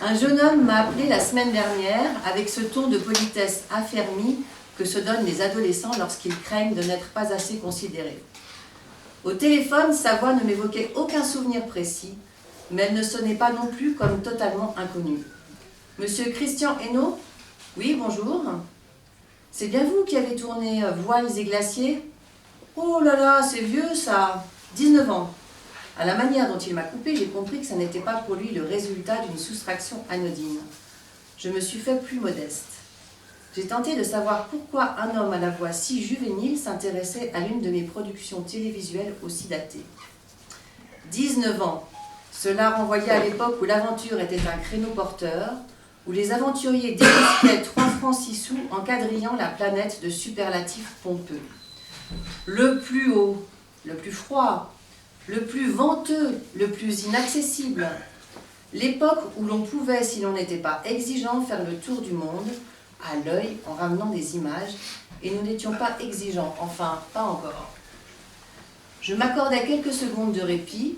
Un jeune homme m'a appelé la semaine dernière avec ce ton de politesse affermi que se donnent les adolescents lorsqu'ils craignent de n'être pas assez considérés. Au téléphone, sa voix ne m'évoquait aucun souvenir précis, mais elle ne sonnait pas non plus comme totalement inconnue. Monsieur Christian Hainaut ? Oui, bonjour. C'est bien vous qui avez tourné Voiles et glaciers ? Oh là là, c'est vieux ça, 19 ans. À la manière dont il m'a coupé, j'ai compris que ça n'était pas pour lui le résultat d'une soustraction anodine. Je me suis fait plus modeste. J'ai tenté de savoir pourquoi un homme à la voix si juvénile s'intéressait à l'une de mes productions télévisuelles aussi datées. 19 ans. Cela renvoyait à l'époque où l'aventure était un créneau porteur, où les aventuriers dérisquaient 3 francs 6 sous en quadrillant la planète de superlatifs pompeux. Le plus haut, le plus froid, le plus venteux, le plus inaccessible. L'époque où l'on pouvait, si l'on n'était pas exigeant, faire le tour du monde, à l'œil, en ramenant des images, et nous n'étions pas exigeants, enfin, pas encore. Je m'accordais quelques secondes de répit,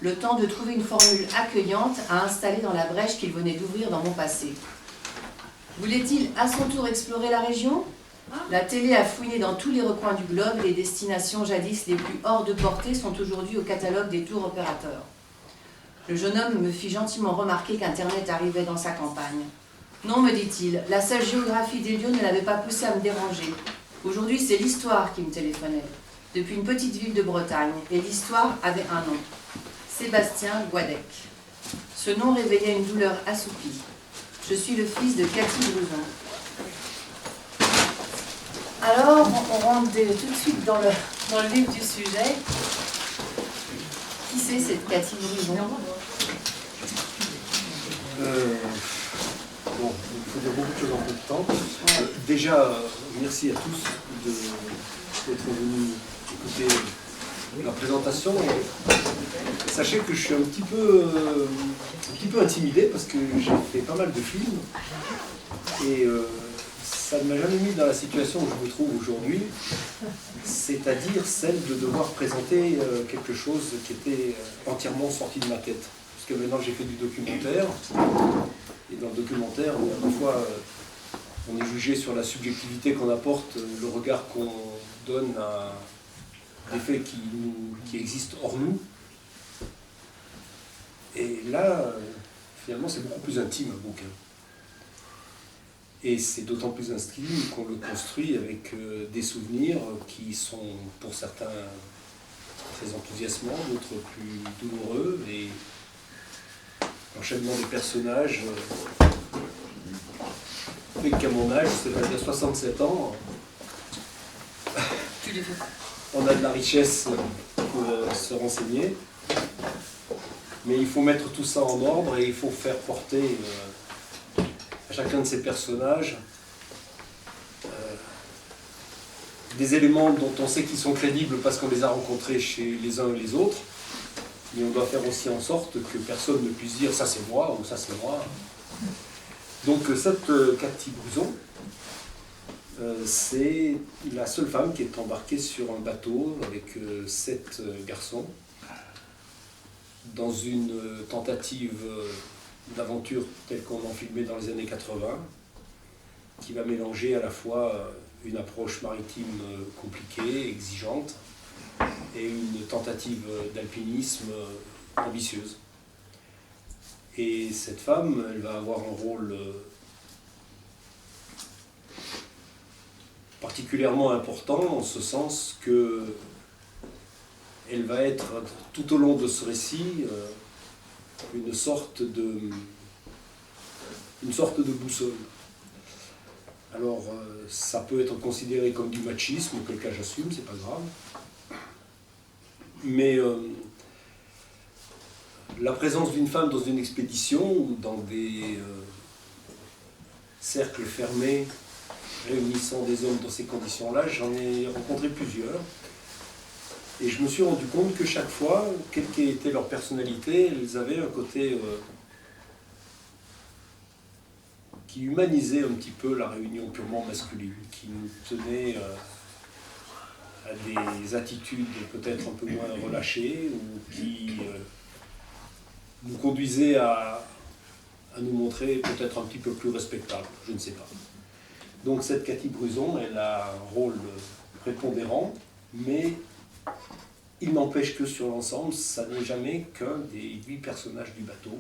le temps de trouver une formule accueillante à installer dans la brèche qu'il venait d'ouvrir dans mon passé. Voulait-il à son tour explorer la région ? La télé a fouiné dans tous les recoins du globe et les destinations jadis les plus hors de portée sont aujourd'hui au catalogue des tours opérateurs. Le jeune homme me fit gentiment remarquer qu'Internet arrivait dans sa campagne. Non, me dit-il, la seule géographie des lieux ne l'avait pas poussé à me déranger. Aujourd'hui, c'est l'histoire qui me téléphonait, depuis une petite ville de Bretagne, et l'histoire avait un nom. Sébastien Guadec. Ce nom réveillait une douleur assoupie. Je suis le fils de Cathy Blouson. Alors, on rentre tout de suite dans le vif du sujet. Qui c'est cette Cathy Blouson ? Bon, il faut dire beaucoup de choses en peu de temps. Déjà, merci à tous d'être venus écouter la présentation. Et sachez que je suis un petit peu intimidé parce que j'ai fait pas mal de films et ça ne m'a jamais mis dans la situation où je me trouve aujourd'hui, c'est-à-dire celle de devoir présenter quelque chose qui était entièrement sorti de ma tête. Parce que maintenant j'ai fait du documentaire, et dans le documentaire, parfois on est jugé sur la subjectivité qu'on apporte, le regard qu'on donne à des faits qui existent hors nous. Et là, finalement, c'est beaucoup plus intime un bouquin. Et c'est d'autant plus intime qu'on le construit avec des souvenirs qui sont pour certains très enthousiasmants, d'autres plus douloureux, et l'enchaînement des personnages fait qu'à mon âge, c'est-à-dire 67 ans, on a de la richesse pour se renseigner, mais il faut mettre tout ça en ordre et il faut faire porter à chacun de ces personnages des éléments dont on sait qu'ils sont crédibles parce qu'on les a rencontrés chez les uns et les autres, mais on doit faire aussi en sorte que personne ne puisse dire ça c'est moi ou ça c'est moi. Donc cette Cathy Blouson, c'est la seule femme qui est embarquée sur un bateau avec 7 garçons dans une tentative d'aventure telle qu'on en filmait dans les années 80, qui va mélanger à la fois une approche maritime compliquée, exigeante, et une tentative d'alpinisme ambitieuse. Et cette femme, elle va avoir un rôle particulièrement important en ce sens que elle va être tout au long de ce récit une sorte de boussole. Alors ça peut être considéré comme du machisme, auquel cas j'assume, c'est pas grave. Mais la présence d'une femme dans une expédition ou dans des cercles fermés réunissant des hommes dans ces conditions-là, j'en ai rencontré plusieurs. Et je me suis rendu compte que chaque fois, quelle qu'était leur personnalité, elles avaient un côté qui humanisait un petit peu la réunion purement masculine, qui nous tenait à des attitudes peut-être un peu moins relâchées, ou qui nous conduisait à à nous montrer peut-être un petit peu plus respectable, je ne sais pas. Donc cette Cathy Bruzon, elle a un rôle prépondérant, mais il n'empêche que sur l'ensemble, ça n'est jamais qu'un des 8 personnages du bateau,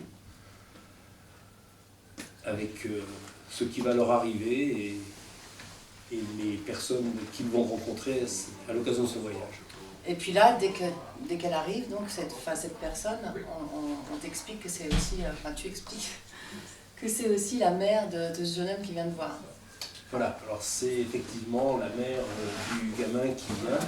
avec ce qui va leur arriver et les personnes qu'ils vont rencontrer à l'occasion de ce voyage. Et puis là, dès qu'elle arrive, donc cette personne, on t'explique que c'est aussi, tu expliques que c'est aussi la mère de ce jeune homme qui vient de voir. Voilà, alors c'est effectivement la mère du gamin qui vient.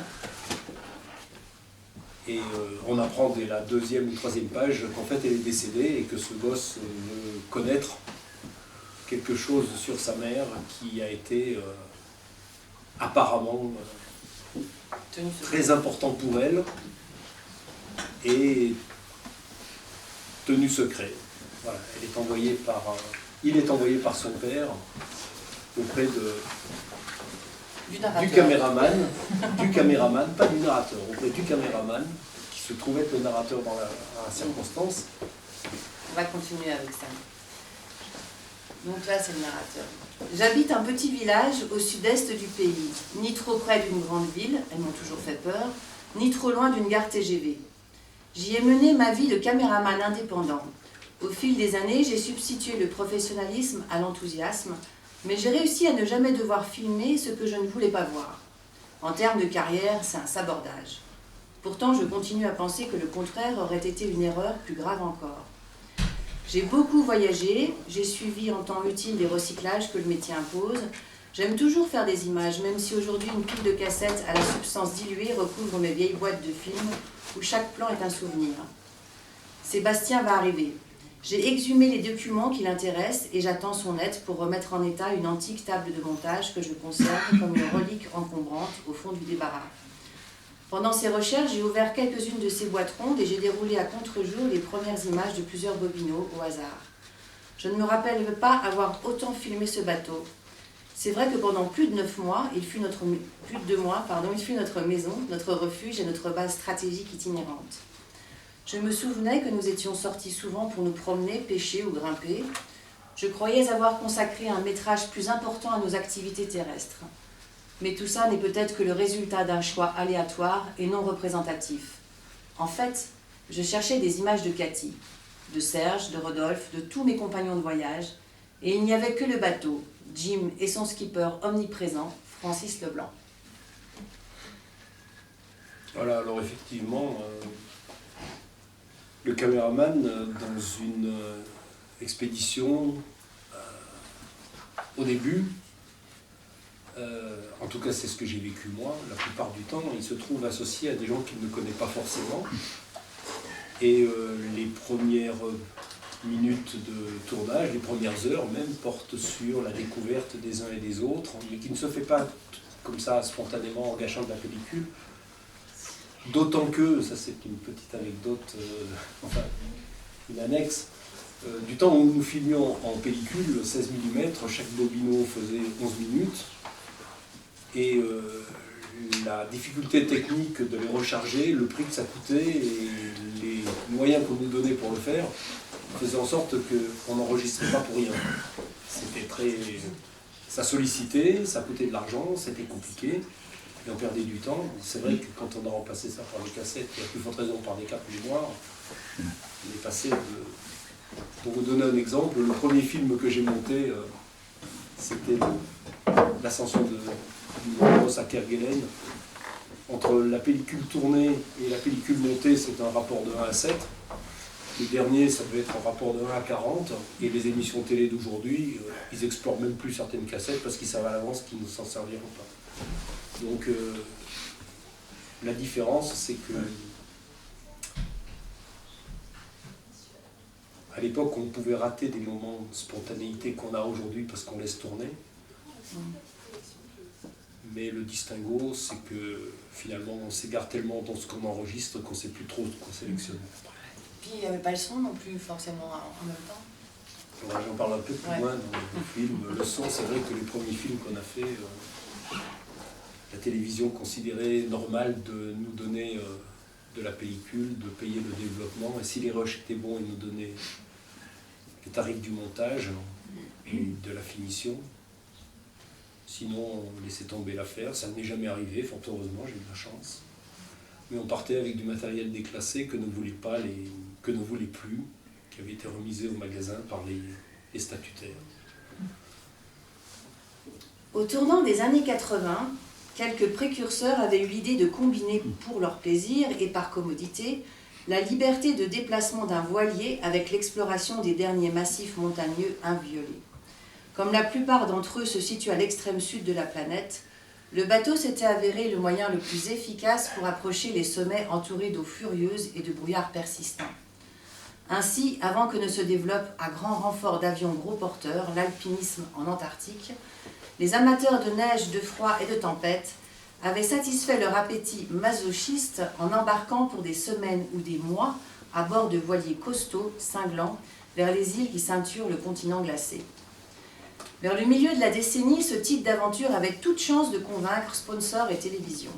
Et on apprend dès la 2e ou 3e page qu'en fait elle est décédée et que ce gosse veut connaître quelque chose sur sa mère qui a été apparemment très important pour elle et tenu secret. Voilà, il est envoyé par son père auprès du caméraman, pas du narrateur, auprès du caméraman qui se trouvait être le narrateur dans la circonstance. On va continuer avec ça. Donc là, c'est le narrateur. J'habite un petit village au sud-est du pays, ni trop près d'une grande ville, elles m'ont toujours fait peur, ni trop loin d'une gare TGV. J'y ai mené ma vie de caméraman indépendant. Au fil des années, j'ai substitué le professionnalisme à l'enthousiasme, mais j'ai réussi à ne jamais devoir filmer ce que je ne voulais pas voir. En termes de carrière, c'est un sabordage. Pourtant, je continue à penser que le contraire aurait été une erreur plus grave encore. J'ai beaucoup voyagé, j'ai suivi en temps utile les recyclages que le métier impose. J'aime toujours faire des images, même si aujourd'hui une pile de cassettes à la substance diluée recouvre mes vieilles boîtes de films où chaque plan est un souvenir. Sébastien va arriver. J'ai exhumé les documents qui l'intéressent et j'attends son aide pour remettre en état une antique table de montage que je conserve comme une relique encombrante au fond du débarras. Pendant ces recherches, j'ai ouvert quelques-unes de ces boîtes rondes et j'ai déroulé à contre-jour les premières images de plusieurs bobinaux au hasard. Je ne me rappelle pas avoir autant filmé ce bateau. C'est vrai que pendant plus de 9 mois, il fut notre maison, notre refuge et notre base stratégique itinérante. Je me souvenais que nous étions sortis souvent pour nous promener, pêcher ou grimper. Je croyais avoir consacré un métrage plus important à nos activités terrestres. Mais tout ça n'est peut-être que le résultat d'un choix aléatoire et non représentatif. En fait, je cherchais des images de Cathy, de Serge, de Rodolphe, de tous mes compagnons de voyage, et il n'y avait que le bateau, Jim et son skipper omniprésent, Francis Leblanc. Voilà, alors effectivement, le caméraman, dans une expédition, au début, en tout cas c'est ce que j'ai vécu moi, la plupart du temps, il se trouve associé à des gens qu'il ne connaît pas forcément. Et les premières minutes de tournage, les premières heures même, portent sur la découverte des uns et des autres, mais qui ne se fait pas comme ça spontanément en gâchant de la pellicule. D'autant que, ça c'est une petite anecdote, enfin une annexe, du temps où nous filmions en pellicule, 16 mm, chaque bobino faisait 11 minutes, et la difficulté technique de les recharger, le prix que ça coûtait et les moyens qu'on nous donnait pour le faire, faisaient en sorte qu'on n'enregistrait pas pour rien. C'était très... Ça sollicitait, ça coûtait de l'argent, c'était compliqué, et on perdait du temps. C'est vrai que quand on a remplacé ça par des cassettes, et à plus forte raison par des capes mémoire, on est passé de... Pour vous donner un exemple, le premier film que j'ai monté, c'était l'ascension du Mont Ross à Kerguelen. Entre la pellicule tournée et la pellicule montée, c'est un rapport de 1 à 7. Le dernier, ça devait être un rapport de 1 à 40. Et les émissions télé d'aujourd'hui, ils n'explorent même plus certaines cassettes parce qu'ils savent à l'avance qu'ils ne s'en serviront pas. Donc, la différence, c'est que à l'époque, on pouvait rater des moments de spontanéité qu'on a aujourd'hui parce qu'on laisse tourner. Mais le distinguo, c'est que finalement, on s'égare tellement dans ce qu'on enregistre qu'on ne sait plus trop ce qu'on sélectionne. Puis il n'y avait pas le son non plus forcément en même temps. Alors, j'en parle un peu plus loin dans le film. Le son, c'est vrai que les premiers films qu'on a fait, la télévision considérait normal de nous donner de la pellicule, de payer le développement. Et si les rushs étaient bons, ils nous donnaient les tarifs du montage et de la finition. Sinon, on laissait tomber l'affaire. Ça n'est jamais arrivé, fort heureusement, j'ai eu de la chance. Mais on partait avec du matériel déclassé que ne voulaient plus, qui avait été remisé au magasin par les statutaires. Au tournant des années 80, quelques précurseurs avaient eu l'idée de combiner pour leur plaisir et par commodité la liberté de déplacement d'un voilier avec l'exploration des derniers massifs montagneux inviolés. Comme la plupart d'entre eux se situent à l'extrême sud de la planète, le bateau s'était avéré le moyen le plus efficace pour approcher les sommets entourés d'eau furieuse et de brouillards persistants. Ainsi, avant que ne se développe à grand renfort d'avions gros porteurs l'alpinisme en Antarctique, les amateurs de neige, de froid et de tempête avaient satisfait leur appétit masochiste en embarquant pour des semaines ou des mois à bord de voiliers costauds, cinglants, vers les îles qui ceinturent le continent glacé. Vers le milieu de la décennie, ce type d'aventure avait toute chance de convaincre sponsors et télévision.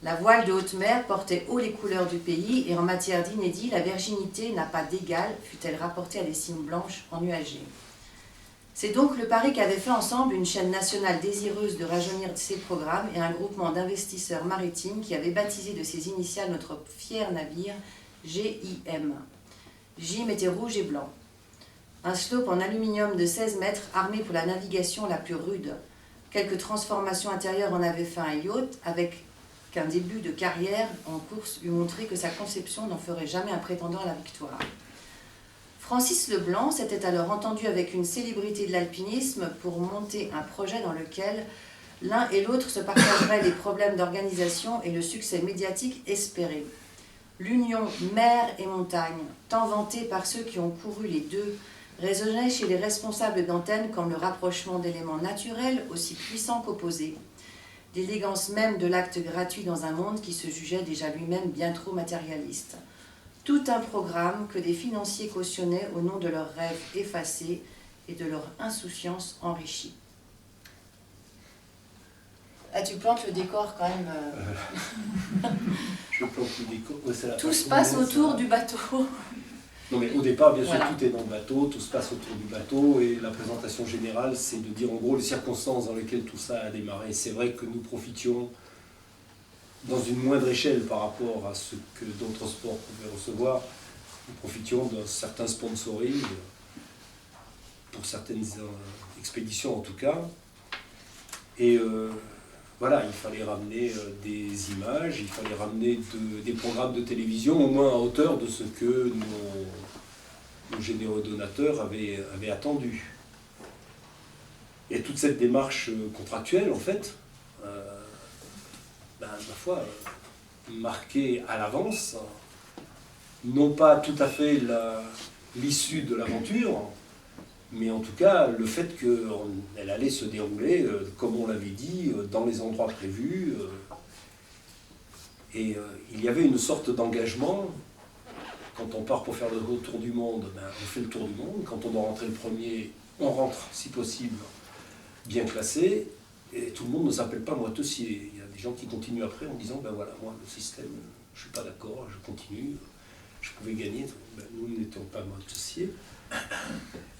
La voile de haute mer portait haut les couleurs du pays et en matière d'inédit, la virginité n'a pas d'égal, fut-elle rapportée à des cimes blanches ennuagées. C'est donc le pari qu'avaient fait ensemble une chaîne nationale désireuse de rajeunir ses programmes et un groupement d'investisseurs maritimes qui avait baptisé de ses initiales notre fier navire GIM. Jim était rouge et blanc. Un sloop en aluminium de 16 mètres armé pour la navigation la plus rude. Quelques transformations intérieures en avaient fait un yacht avec qu'un début de carrière en course eût montré que sa conception n'en ferait jamais un prétendant à la victoire. Francis Leblanc s'était alors entendu avec une célébrité de l'alpinisme pour monter un projet dans lequel l'un et l'autre se partageraient les problèmes d'organisation et le succès médiatique espéré. L'union mer et montagne, tant vantée par ceux qui ont couru les deux, résonnait chez les responsables d'antennes comme le rapprochement d'éléments naturels aussi puissants qu'opposés, l'élégance même de l'acte gratuit dans un monde qui se jugeait déjà lui-même bien trop matérialiste. Tout un programme que des financiers cautionnaient au nom de leurs rêves effacés et de leur insouciance enrichie. Ah, tu plantes le décor quand même. Je plante le décor. Ouais, tout se passe autour du bateau. Non mais au départ, bien sûr, voilà. Tout est dans le bateau, tout se passe autour du bateau, et la présentation générale, c'est de dire en gros les circonstances dans lesquelles tout ça a démarré. C'est vrai que nous profitions, dans une moindre échelle par rapport à ce que d'autres sports pouvaient recevoir, nous profitions d'un certain sponsoring, pour certaines expéditions en tout cas, et voilà, il fallait ramener des images, il fallait ramener des programmes de télévision au moins à hauteur de ce que nos généreux donateurs avaient attendu. Et toute cette démarche contractuelle, en fait, ma foi, marquée à l'avance, non pas tout à fait l'issue de l'aventure, mais en tout cas, le fait qu'elle allait se dérouler, comme on l'avait dit, dans les endroits prévus. Et il y avait une sorte d'engagement. Quand on part pour faire le tour du monde, on fait le tour du monde. Quand on doit rentrer le premier, on rentre, si possible, bien classé. Et tout le monde ne s'appelle pas moitessier. Il y a des gens qui continuent après en disant, ben voilà, moi, le système, je ne suis pas d'accord, je continue. Je pouvais gagner. Nous n'étions pas moitessiers.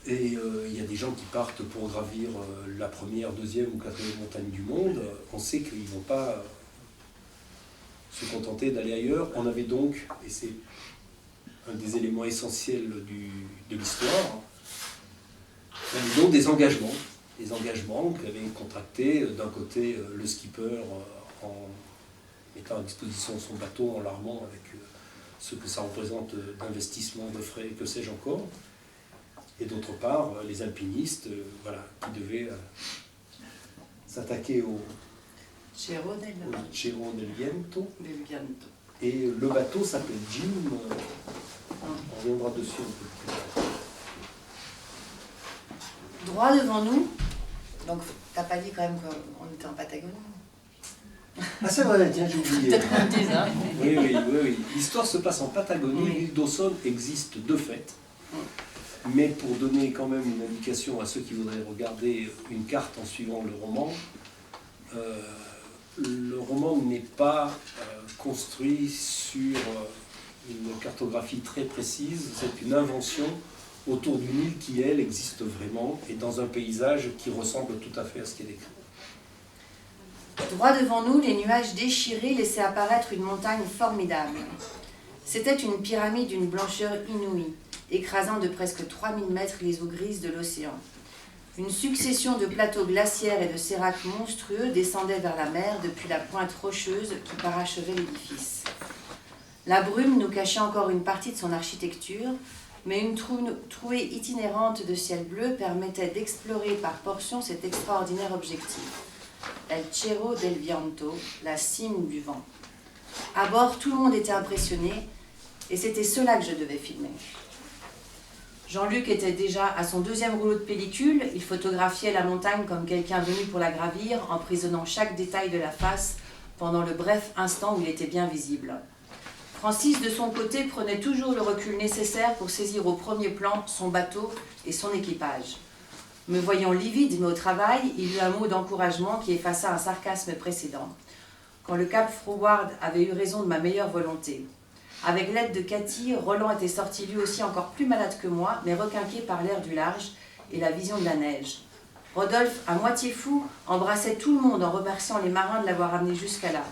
Et il y a des gens qui partent pour gravir la première, deuxième ou quatrième montagne du monde. On sait qu'ils ne vont pas se contenter d'aller ailleurs. On avait donc, et c'est un des éléments essentiels de l'histoire, on avait donc des engagements qu'avait contractés d'un côté le skipper en mettant à disposition son bateau, en l'armant avec ce que ça représente d'investissement, de frais, que sais-je encore. Et d'autre part, les alpinistes qui devaient s'attaquer au Cerro del Viento. Et le bateau s'appelle Jim. On reviendra dessus un peu plus tard. Droit devant nous, donc t'as pas dit quand même qu'on était en Patagonie. Ah c'est vrai, tiens, j'ai oublié. Peut-être qu'on le dise, hein. Oui. L'histoire se passe en Patagonie. L'île d'Ossol existe de fait. Mais pour donner quand même une indication à ceux qui voudraient regarder une carte en suivant le roman n'est pas construit sur une cartographie très précise, c'est une invention autour d'une île qui, elle, existe vraiment et dans un paysage qui ressemble tout à fait à ce qui est décrit. Droit devant nous, les nuages déchirés laissaient apparaître une montagne formidable. C'était une pyramide d'une blancheur inouïe, écrasant de presque 3000 mètres les eaux grises de l'océan. Une succession de plateaux glaciaires et de séracs monstrueux descendait vers la mer depuis la pointe rocheuse qui parachevait l'édifice. La brume nous cachait encore une partie de son architecture, mais une trouée itinérante de ciel bleu permettait d'explorer par portions cet extraordinaire objectif. El Cerro del Viento, la cime du vent. À bord, tout le monde était impressionné, et c'était cela que je devais filmer. Jean-Luc était déjà à son 2e rouleau de pellicule. Il photographiait la montagne comme quelqu'un venu pour la gravir, emprisonnant chaque détail de la face pendant le bref instant où il était bien visible. Francis, de son côté, prenait toujours le recul nécessaire pour saisir au premier plan son bateau et son équipage. Me voyant livide mais au travail, il eut un mot d'encouragement qui effaça un sarcasme précédent, quand le Cap Froward avait eu raison de ma meilleure volonté. Avec l'aide de Cathy, Roland était sorti lui aussi encore plus malade que moi, mais requinqué par l'air du large et la vision de la neige. Rodolphe, à moitié fou, embrassait tout le monde en remerciant les marins de l'avoir amené jusqu'à là.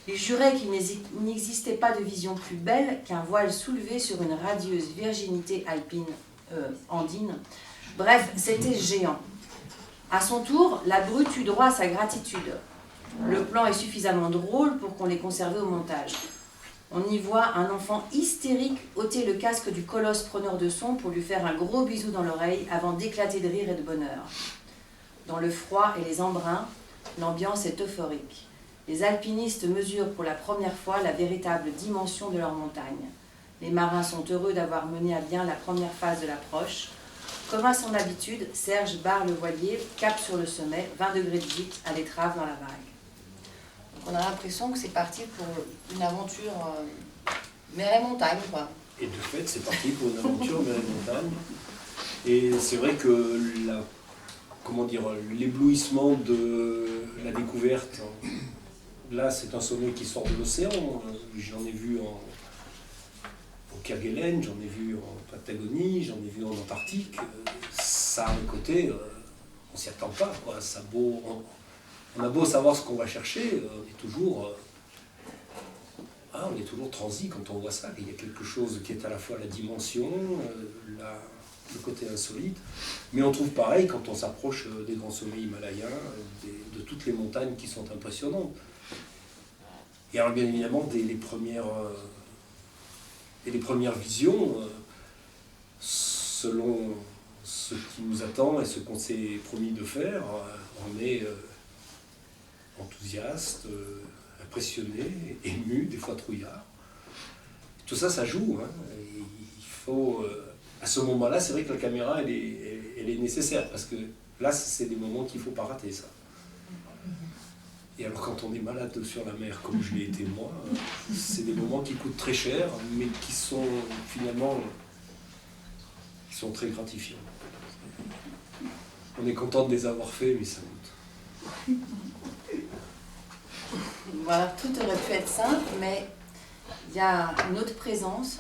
Il jurait qu'il n'existait pas de vision plus belle qu'un voile soulevé sur une radieuse virginité andine. Bref, c'était géant. À son tour, la brute eut droit à sa gratitude. Le plan est suffisamment drôle pour qu'on l'ait conservé au montage. On y voit un enfant hystérique ôter le casque du colosse preneur de son pour lui faire un gros bisou dans l'oreille avant d'éclater de rire et de bonheur. Dans le froid et les embruns, l'ambiance est euphorique. Les alpinistes mesurent pour la première fois la véritable dimension de leur montagne. Les marins sont heureux d'avoir mené à bien la première phase de l'approche. Comme à son habitude, Serge barre le voilier, cap sur le sommet, 20 degrés de gîte, à l'étrave dans la vague. On a l'impression que c'est parti pour une aventure mer et montagne, quoi. Et de fait, c'est parti pour une aventure mer et montagne. Et c'est vrai que l'éblouissement de la découverte, là, c'est un sommet qui sort de l'océan. J'en ai vu au Kerguelen, j'en ai vu en Patagonie, j'en ai vu en Antarctique. Ça a un côté, on s'y attend pas, quoi. On a beau savoir ce qu'on va chercher, on est toujours transi quand on voit ça. Il y a quelque chose qui est à la fois la dimension, le côté insolite, mais on trouve pareil quand on s'approche des grands sommets himalayens, de toutes les montagnes qui sont impressionnantes. Et alors bien évidemment, dès les premières visions, selon ce qui nous attend et ce qu'on s'est promis de faire, on est enthousiaste, impressionné, ému, des fois trouillard. Tout ça, ça joue. Hein. Et il faut, à ce moment-là, c'est vrai que la caméra, elle est nécessaire, parce que là, c'est des moments qu'il ne faut pas rater, ça. Et alors, quand on est malade sur la mer, comme je l'ai été moi, c'est des moments qui coûtent très cher, mais qui sont finalement très gratifiants. On est content de les avoir faits, mais ça coûte. Voilà, tout aurait pu être simple, mais il y a une autre présence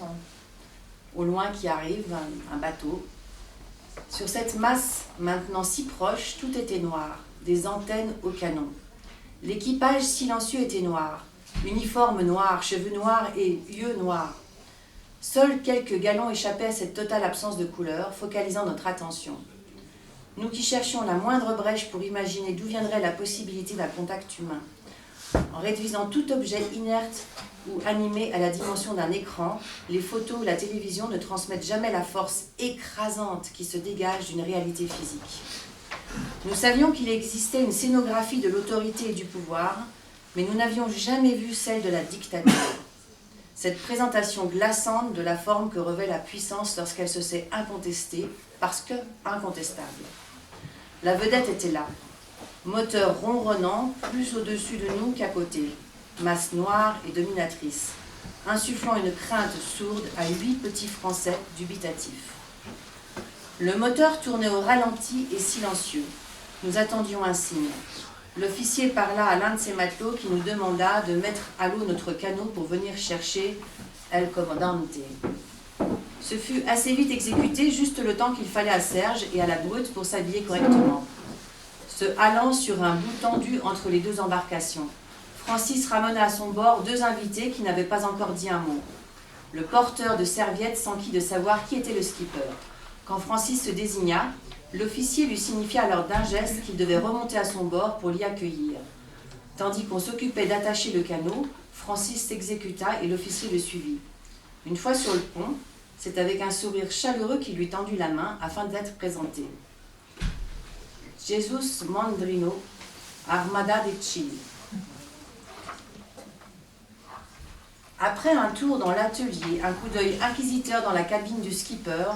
au loin qui arrive, un bateau. Sur cette masse maintenant si proche, tout était noir, des antennes au canon. L'équipage silencieux était noir, uniforme noir, cheveux noirs et yeux noirs. Seuls quelques galons échappaient à cette totale absence de couleur, focalisant notre attention. Nous qui cherchions la moindre brèche pour imaginer d'où viendrait la possibilité d'un contact humain. En réduisant tout objet inerte ou animé à la dimension d'un écran, les photos ou la télévision ne transmettent jamais la force écrasante qui se dégage d'une réalité physique. Nous savions qu'il existait une scénographie de l'autorité et du pouvoir, mais nous n'avions jamais vu celle de la dictature. Cette présentation glaçante de la forme que revêt la puissance lorsqu'elle se sait incontestée, parce que incontestable. La vedette était là. Moteur ronronnant, plus au-dessus de nous qu'à côté, masse noire et dominatrice, insufflant une crainte sourde à 8 petits Français dubitatifs. Le moteur tournait au ralenti et silencieux. Nous attendions un signe. L'officier parla à l'un de ses matelots qui nous demanda de mettre à l'eau notre canot pour venir chercher El Comandante. Ce fut assez vite exécuté, juste le temps qu'il fallait à Serge et à la brute pour s'habiller correctement. Se halant sur un bout tendu entre les deux embarcations, Francis ramena à son bord 2 invités qui n'avaient pas encore dit un mot. Le porteur de serviettes s'enquit de savoir qui était le skipper. Quand Francis se désigna, l'officier lui signifia alors d'un geste qu'il devait remonter à son bord pour l'y accueillir. Tandis qu'on s'occupait d'attacher le canot, Francis s'exécuta et l'officier le suivit. Une fois sur le pont, c'est avec un sourire chaleureux qu'il lui tendit la main afin d'être présenté. Jesus Mandrino, Armada de Chile. Après un tour dans l'atelier, un coup d'œil inquisiteur dans la cabine du skipper,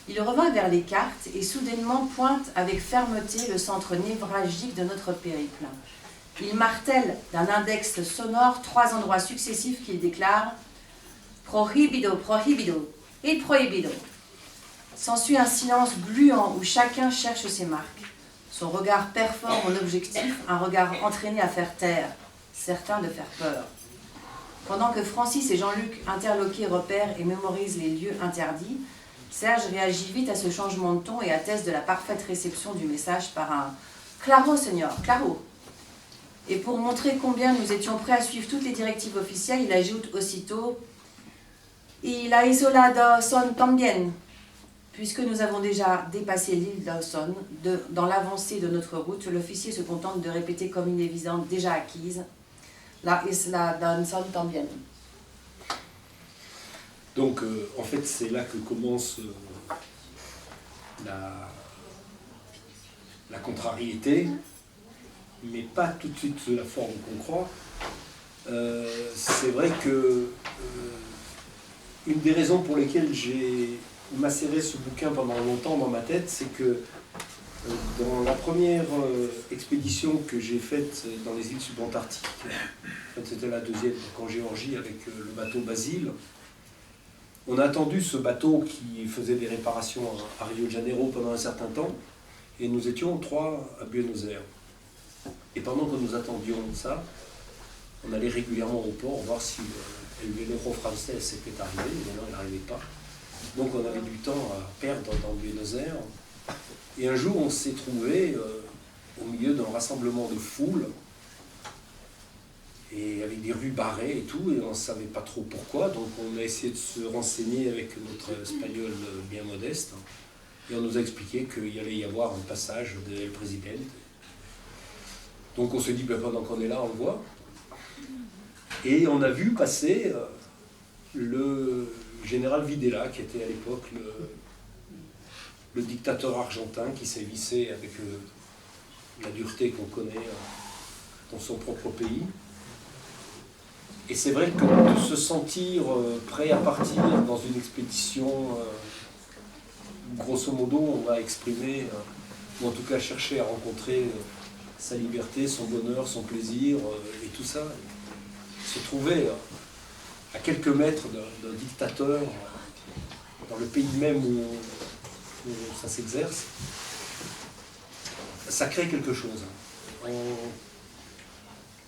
il revint vers les cartes et soudainement pointe avec fermeté le centre névralgique de notre périple. Il martèle d'un index sonore 3 endroits successifs qu'il déclare « Prohibido, prohibido, et prohibido ». S'ensuit un silence gluant où chacun cherche ses marques. Son regard perfore mon objectif, un regard entraîné à faire taire, certain de faire peur. Pendant que Francis et Jean-Luc interloqués repèrent et mémorisent les lieux interdits, Serge réagit vite à ce changement de ton et atteste de la parfaite réception du message par un « Claro, señor, claro ». Et pour montrer combien nous étions prêts à suivre toutes les directives officielles, il ajoute aussitôt « Y la isla Dawson también ». Puisque nous avons déjà dépassé l'île Dawson, dans l'avancée de notre route, l'officier se contente de répéter comme une évidence déjà acquise « La isla Dawson también ». Donc, en fait, c'est là que commence la contrariété, mais pas tout de suite sous la forme qu'on croit. C'est vrai que une des raisons pour lesquelles j'ai macéré ce bouquin pendant longtemps dans ma tête, c'est que dans la première expédition que j'ai faite dans les îles subantarctiques, c'était la deuxième en Géorgie avec le bateau Basile, on a attendu ce bateau qui faisait des réparations à Rio de Janeiro pendant un certain temps, et nous étions 3 à Buenos Aires. Et pendant que nous attendions ça, on allait régulièrement au port voir si le vélo français s'était arrivé, mais non, il n'arrivait pas. Donc on avait du temps à perdre dans Buenos Aires. Et un jour, on s'est trouvé au milieu d'un rassemblement de foule, et avec des rues barrées et tout, et on ne savait pas trop pourquoi. Donc on a essayé de se renseigner avec notre espagnol bien modeste, et on nous a expliqué qu'il y allait y avoir un passage de El Presidente. Donc on se dit, ben, pendant qu'on est là, on le voit. Et on a vu passer le général Videla, qui était à l'époque le dictateur argentin qui sévissait avec la dureté qu'on connaît dans son propre pays. Et c'est vrai que de se sentir prêt à partir dans une expédition, grosso modo, on va exprimer, ou en tout cas chercher à rencontrer sa liberté, son bonheur, son plaisir, et tout ça, se trouver à quelques mètres d'un dictateur, dans le pays même où ça s'exerce, ça crée quelque chose.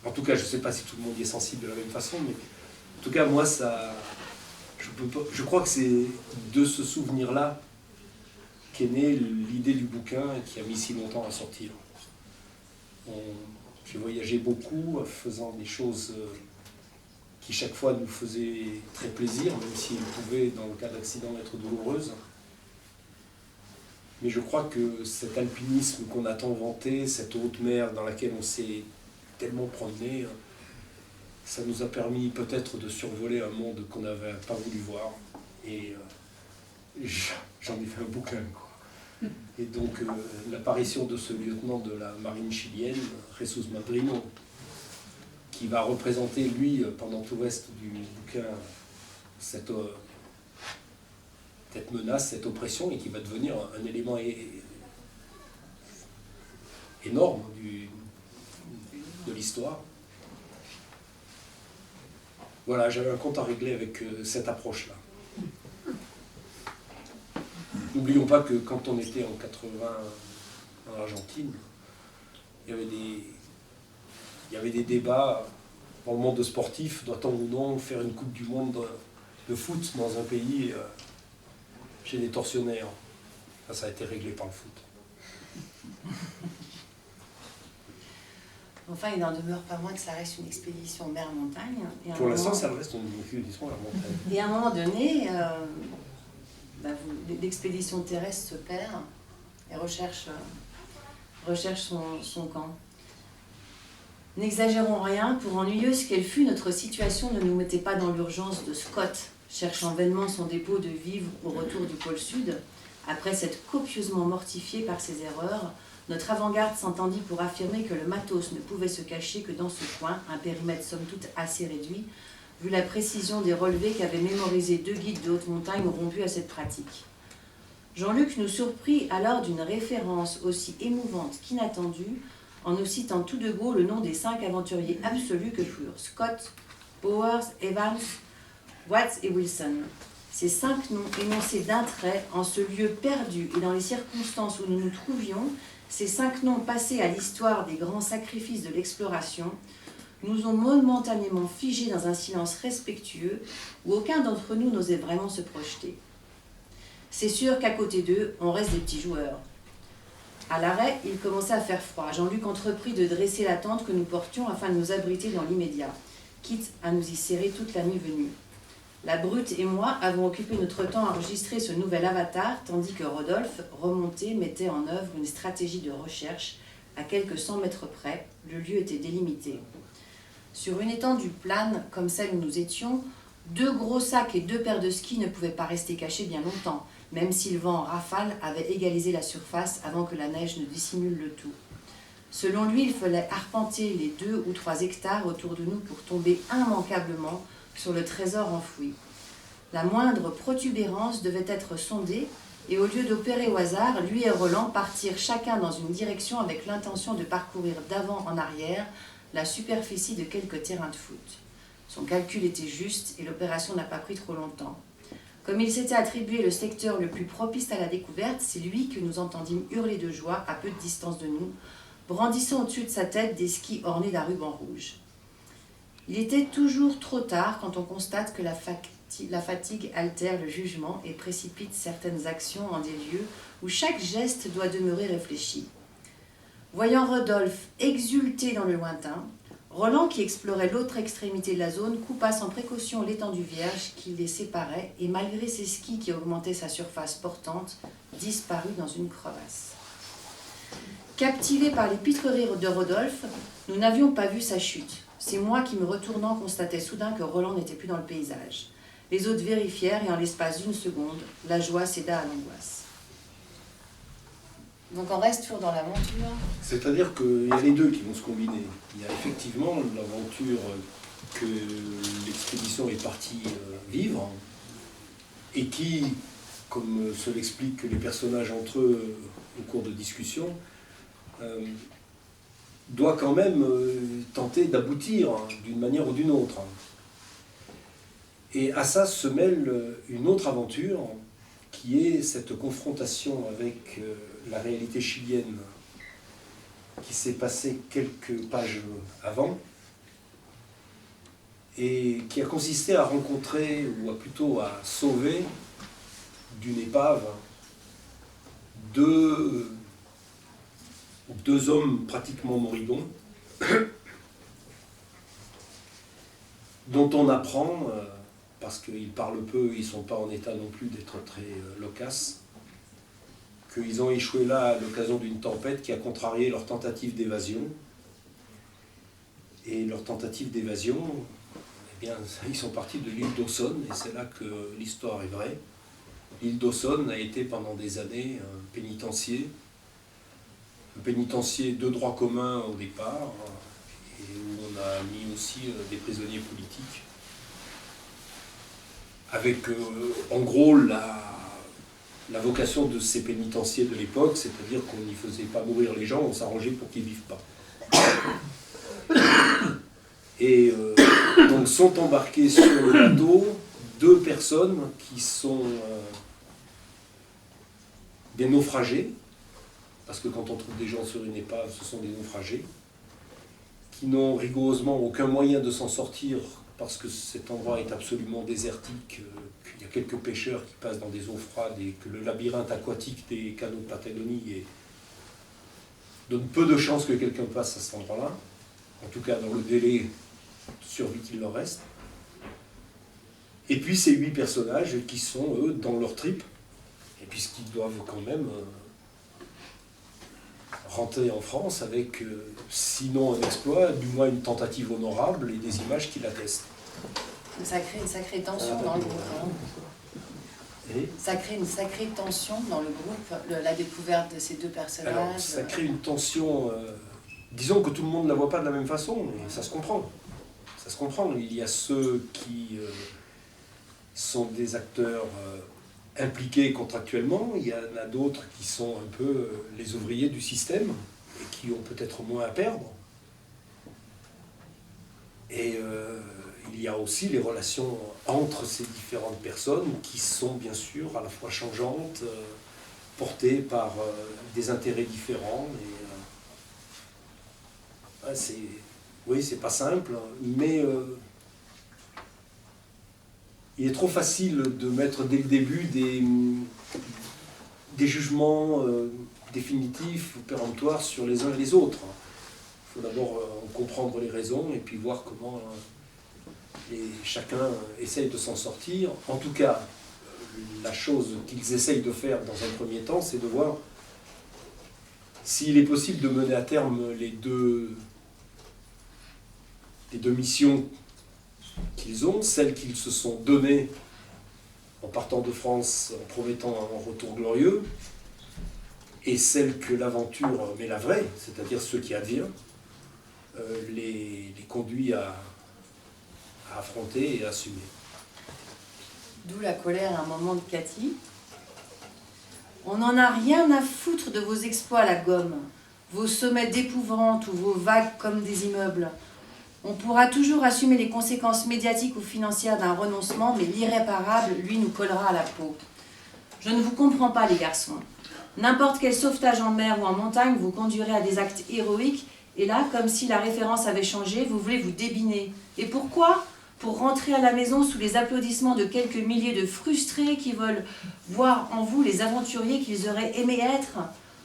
En tout cas, je ne sais pas si tout le monde y est sensible de la même façon, mais en tout cas, moi, je crois que c'est de ce souvenir-là qu'est née l'idée du bouquin et qui a mis si longtemps à sortir. J'ai voyagé beaucoup, faisant des choses qui chaque fois nous faisaient très plaisir, même si elles pouvaient, dans le cas d'accident, être douloureuses. Mais je crois que cet alpinisme qu'on a tant vanté, cette haute mer dans laquelle on s'est tellement promené, ça nous a permis peut-être de survoler un monde qu'on n'avait pas voulu voir. Et j'en ai fait un bouquin, quoi. Et donc l'apparition de ce lieutenant de la marine chilienne, Jesus Mandrino, qui va représenter, lui, pendant tout le reste du bouquin, cette menace, cette oppression, et qui va devenir un élément énorme de l'histoire. Voilà, j'avais un compte à régler avec cette approche-là. N'oublions pas que quand on était en 80 en Argentine, il y avait des débats dans le monde sportif, doit-on ou non faire une Coupe du Monde de foot dans un pays chez des tortionnaires. Ça a été réglé par le foot. Enfin, il n'en demeure pas moins que ça reste une expédition mer-montagne. Pour l'instant, ça reste une expédition mer-montagne. Et à un moment donné, l'expédition terrestre se perd et recherche son camp. N'exagérons rien, pour ennuyeuse qu'elle fût, notre situation ne nous mettait pas dans l'urgence de Scott, cherchant vainement son dépôt de vivres au retour du pôle Sud. Après s'être copieusement mortifié par ses erreurs, notre avant-garde s'entendit pour affirmer que le matos ne pouvait se cacher que dans ce coin, un périmètre somme toute assez réduit, vu la précision des relevés qu'avaient mémorisés 2 guides de haute montagne rompus à cette pratique. Jean-Luc nous surprit alors d'une référence aussi émouvante qu'inattendue, en nous citant tout de go le nom des 5 aventuriers absolus que furent Scott, Bowers, Evans, Watts et Wilson. Ces 5 noms énoncés d'un trait, en ce lieu perdu et dans les circonstances où nous nous trouvions, ces 5 noms passés à l'histoire des grands sacrifices de l'exploration, nous ont momentanément figés dans un silence respectueux où aucun d'entre nous n'osait vraiment se projeter. C'est sûr qu'à côté d'eux, on reste des petits joueurs. À l'arrêt, il commençait à faire froid. Jean-Luc entreprit de dresser la tente que nous portions afin de nous abriter dans l'immédiat, quitte à nous y serrer toute la nuit venue. La Brute et moi avons occupé notre temps à enregistrer ce nouvel avatar, tandis que Rodolphe, remonté, mettait en œuvre une stratégie de recherche. À quelques 100 mètres près, le lieu était délimité. Sur une étendue plane, comme celle où nous étions, 2 gros sacs et 2 paires de skis ne pouvaient pas rester cachés bien longtemps, même si le vent en rafale avait égalisé la surface avant que la neige ne dissimule le tout. Selon lui, il fallait arpenter les 2 ou 3 hectares autour de nous pour tomber immanquablement sur le trésor enfoui. La moindre protubérance devait être sondée, et au lieu d'opérer au hasard, lui et Roland partirent chacun dans une direction avec l'intention de parcourir d'avant en arrière la superficie de quelques terrains de foot. Son calcul était juste et l'opération n'a pas pris trop longtemps. Comme il s'était attribué le secteur le plus propice à la découverte, c'est lui que nous entendîmes hurler de joie à peu de distance de nous, brandissant au-dessus de sa tête des skis ornés d'un ruban rouge. Il était toujours trop tard quand on constate que la fatigue altère le jugement et précipite certaines actions en des lieux où chaque geste doit demeurer réfléchi. Voyant Rodolphe exulter dans le lointain, Roland, qui explorait l'autre extrémité de la zone, coupa sans précaution l'étendue vierge qui les séparait et, malgré ses skis qui augmentaient sa surface portante, disparut dans une crevasse. Captivés par les pitreries de Rodolphe, nous n'avions pas vu sa chute. C'est moi qui, me retournant, constatais soudain que Roland n'était plus dans le paysage. Les autres vérifièrent et en l'espace d'1 seconde, la joie céda à l'angoisse. Donc on reste toujours dans l'aventure. C'est-à-dire qu'il y a les deux qui vont se combiner. Il y a effectivement l'aventure que l'expédition est partie vivre et qui, comme se l'expliquent les personnages entre eux au cours de discussion, doit quand même tenter d'aboutir d'une manière ou d'une autre. Et à ça se mêle une autre aventure qui est cette confrontation avec la réalité chilienne qui s'est passée quelques pages avant et qui a consisté à rencontrer, ou plutôt à sauver d'une épave deux hommes pratiquement moribonds dont on apprend, parce qu'ils parlent peu, ils ne sont pas en état non plus d'être très loquaces, qu'ils ont échoué là à l'occasion d'une tempête qui a contrarié leur tentative d'évasion. Et leur tentative d'évasion, eh bien, ils sont partis de l'île Dawson, et c'est là que l'histoire est vraie. L'île Dawson a été pendant des années un pénitencier de droit commun au départ, et où on a mis aussi des prisonniers politiques, avec en gros la vocation de ces pénitenciers de l'époque, c'est-à-dire qu'on n'y faisait pas mourir les gens, on s'arrangeait pour qu'ils ne vivent pas. Et donc sont embarqués sur le bateau 2 personnes qui sont des naufragés, parce que quand on trouve des gens sur une épave, ce sont des naufragés, qui n'ont rigoureusement aucun moyen de s'en sortir parce que cet endroit est absolument désertique, qu'il y a quelques pêcheurs qui passent dans des eaux froides et que le labyrinthe aquatique des canaux de Patagonie donne peu de chances que quelqu'un passe à cet endroit-là, en tout cas dans le délai de survie qu'il leur reste. Et puis ces 8 personnages qui sont, eux, dans leur trip, et puisqu'ils doivent quand même rentrer en France avec, sinon un exploit, du moins une tentative honorable et des images qui l'attestent. Ça crée une sacrée tension dans le groupe. Ça crée une sacrée tension dans le groupe, la découverte de ces 2 personnages. Alors, ça crée une tension, disons que tout le monde ne la voit pas de la même façon, mais ça se comprend. Ça se comprend. Il y a ceux qui sont des acteurs impliqués contractuellement, il y en a d'autres qui sont un peu les ouvriers du système et qui ont peut-être moins à perdre. Et il y a aussi les relations entre ces différentes personnes qui sont bien sûr à la fois changeantes, portées par des intérêts différents. Oui, c'est pas simple, mais il est trop facile de mettre dès le début des jugements définitifs ou péremptoires sur les uns et les autres. Il faut d'abord comprendre les raisons et puis voir comment chacun essaye de s'en sortir. En tout cas, la chose qu'ils essayent de faire dans un premier temps, c'est de voir s'il est possible de mener à terme les deux missions qu'ils ont, celles qu'ils se sont données en partant de France, en promettant un retour glorieux, et celles que l'aventure, mais la vraie, c'est-à-dire ce qui advient, les conduit à affronter et à assumer. D'où la colère à un moment de Cathy. On n'en a rien à foutre de vos exploits, la gomme, vos sommets d'épouvante ou vos vagues comme des immeubles. On pourra toujours assumer les conséquences médiatiques ou financières d'un renoncement, mais l'irréparable, lui, nous collera à la peau. Je ne vous comprends pas, les garçons. N'importe quel sauvetage en mer ou en montagne vous conduirait à des actes héroïques, et là, comme si la référence avait changé, vous voulez vous débiner. Et pourquoi ? Pour rentrer à la maison sous les applaudissements de quelques milliers de frustrés qui veulent voir en vous les aventuriers qu'ils auraient aimé être,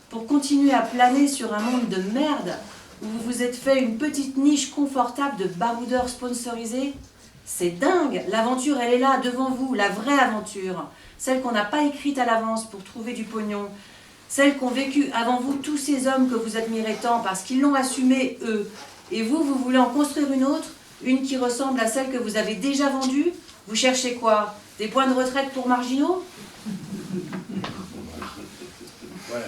pour continuer à planer sur un monde de merde où vous vous êtes fait une petite niche confortable de baroudeurs sponsorisés. C'est dingue, l'aventure elle est là devant vous, la vraie aventure, celle qu'on n'a pas écrite à l'avance pour trouver du pognon, celle qu'ont vécu avant vous tous ces hommes que vous admirez tant parce qu'ils l'ont assumée eux, et vous voulez en construire une autre, une qui ressemble à celle que vous avez déjà vendue. Vous cherchez quoi? Des points de retraite pour marginaux? Voilà.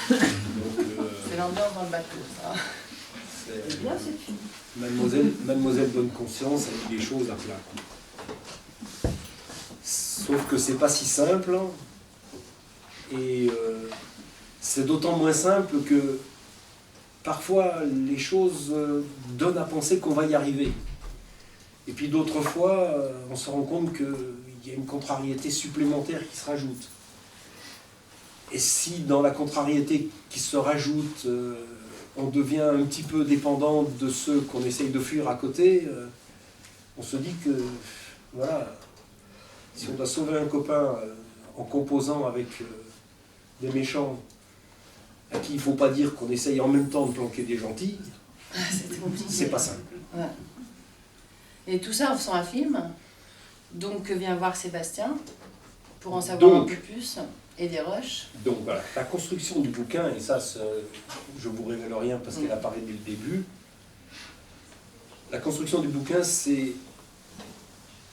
C'est l'ambiance dans le bateau, ça. C'est bien, c'est fini. Mademoiselle Bonne Conscience a mis les choses à plat. Sauf que c'est pas si simple, et c'est d'autant moins simple que parfois les choses donnent à penser qu'on va y arriver. Et puis d'autres fois, on se rend compte qu'il y a une contrariété supplémentaire qui se rajoute. Et si dans la contrariété qui se rajoute, on devient un petit peu dépendant de ceux qu'on essaye de fuir à côté, on se dit que, voilà, si on doit sauver un copain en composant avec des méchants à qui il ne faut pas dire qu'on essaye en même temps de planquer des gentils, c'est pas simple. Ouais. Et tout ça en faisant un film, donc que vient voir Sébastien, pour en savoir un peu plus, et des rushs. Donc voilà, la construction du bouquin, et ça je ne vous révèle rien parce qu'elle apparaît dès le début, la construction du bouquin, c'est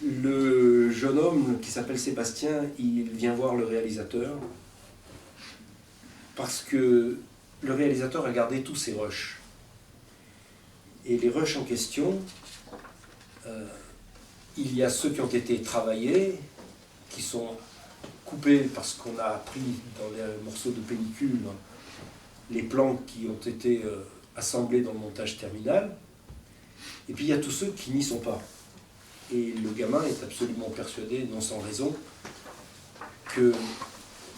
le jeune homme qui s'appelle Sébastien, il vient voir le réalisateur, parce que le réalisateur a gardé tous ses rushs. Et les rushs en question, il y a ceux qui ont été travaillés, qui sont coupés parce qu'on a pris dans les morceaux de pellicule les plans qui ont été assemblés dans le montage terminal. Et puis il y a tous ceux qui n'y sont pas. Et le gamin est absolument persuadé, non sans raison, que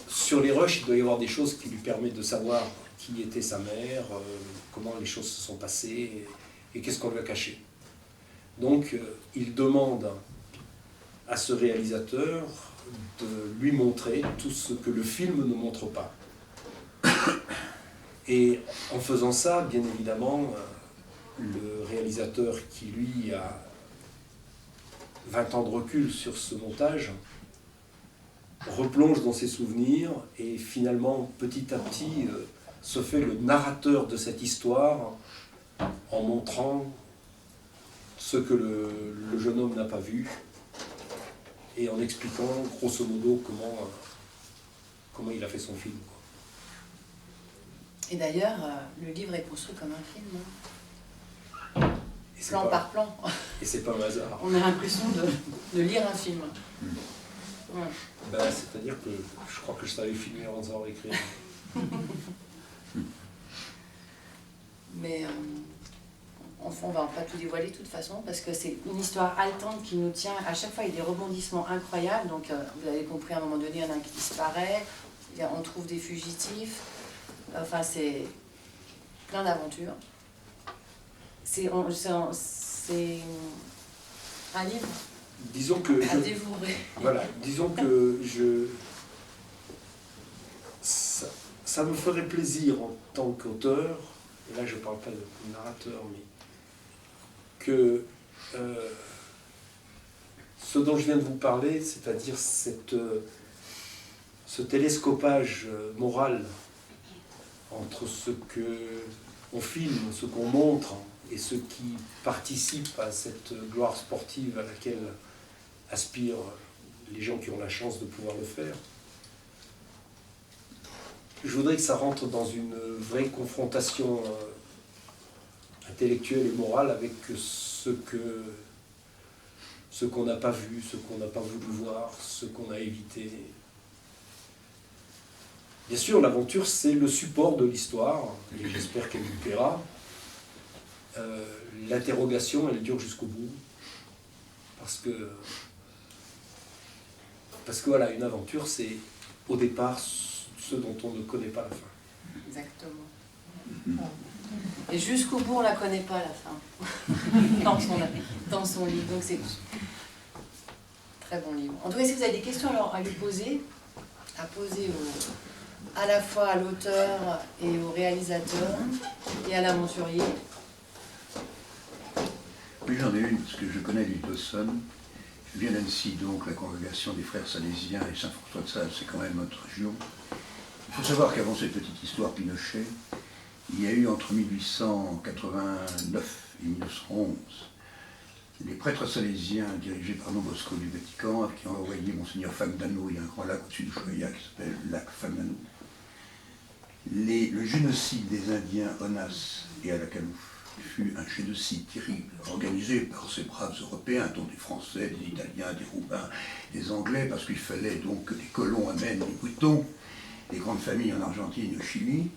sur les rushs, il doit y avoir des choses qui lui permettent de savoir qui était sa mère, comment les choses se sont passées et qu'est-ce qu'on lui a caché. Donc il demande à ce réalisateur de lui montrer tout ce que le film ne montre pas. Et en faisant ça, bien évidemment, le réalisateur qui lui a 20 ans de recul sur ce montage replonge dans ses souvenirs et finalement, petit à petit, se fait le narrateur de cette histoire en montrant ce que le jeune homme n'a pas vu et en expliquant grosso modo comment il a fait son film. Et d'ailleurs, le livre est construit comme un film, plan par plan. Et c'est pas un hasard. On a l'impression de lire un film. Ouais. Ben, c'est-à-dire que je crois que je savais filmer avant de savoir écrire. Mais on va pas tout dévoiler de toute façon, parce que c'est une histoire haletante qui nous tient. À chaque fois, il y a des rebondissements incroyables. Donc, vous avez compris, à un moment donné, il y en a un qui disparaît, on trouve des fugitifs. Enfin, c'est plein d'aventures. C'est un livre disons que à dévorer. Voilà, disons que ça me ferait plaisir en tant qu'auteur, et là je ne parle pas de narrateur, mais que ce dont je viens de vous parler, c'est-à-dire ce télescopage moral entre ce qu'on filme, ce qu'on montre, et ce qui participe à cette gloire sportive à laquelle aspirent les gens qui ont la chance de pouvoir le faire. Je voudrais que ça rentre dans une vraie confrontation intellectuelle et morale avec ce qu'on n'a pas vu, ce qu'on n'a pas voulu voir, ce qu'on a évité. Bien sûr, l'aventure, c'est le support de l'histoire, et j'espère qu'elle vous plaira. L'interrogation, elle dure jusqu'au bout, parce que voilà, une aventure, c'est au départ ce dont on ne connaît pas la fin. Exactement. Et jusqu'au bout, on ne la connaît pas, la fin, dans son livre. Donc c'est très bon livre. En tout cas, si vous avez des questions alors, à lui poser, à la fois à l'auteur et au réalisateur et à l'aventurier. Oui, j'en ai une, parce que je connais l'île d'Aussonne. Je viens d'Annecy, donc la congrégation des frères salésiens et Saint-François de Sales, c'est quand même notre région. Il faut savoir qu'avant cette petite histoire Pinochet, il y a eu entre 1889 et 1911 les prêtres salésiens dirigés par Don Bosco du Vatican qui ont envoyé Monseigneur Fagnano, il y a un grand lac au-dessus de Choya qui s'appelle lac Fagnano. Le génocide des Indiens Onas et Alakalouf fut un génocide terrible, organisé par ces braves Européens, dont des Français, des Italiens, des Roumains, des Anglais, parce qu'il fallait donc que les colons amènent les boutons, les grandes familles en Argentine et au Chili.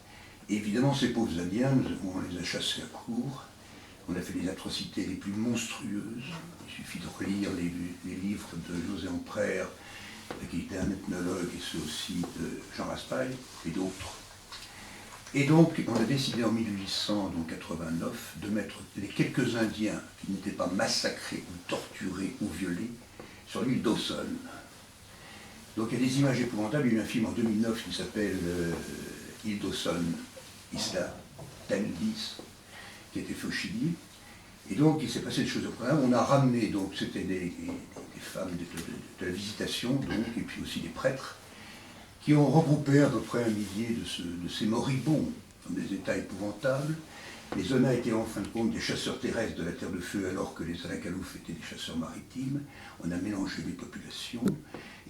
Et évidemment, ces pauvres Indiens, on les a chassés à court. On a fait les atrocités les plus monstrueuses. Il suffit de relire les livres de José Amprère, qui était un ethnologue, et ceux aussi de Jean Raspail et d'autres. Et donc, on a décidé en 1889 de mettre les quelques Indiens qui n'étaient pas massacrés ou torturés ou violés sur l'île d'Aussonne. Donc il y a des images épouvantables. Il y a eu un film en 2009 qui s'appelle Île d'Aussonne, Isla Taldis, qui a été fait au Chili. Et donc il s'est passé des choses incroyables. On a ramené, donc c'était des femmes de la visitation, donc, et puis aussi des prêtres, qui ont regroupé à peu près 1 millier de ces moribonds, dans des états épouvantables. Les Onas étaient en fin de compte des chasseurs terrestres de la Terre de Feu, alors que les Alakalouf étaient des chasseurs maritimes. On a mélangé les populations,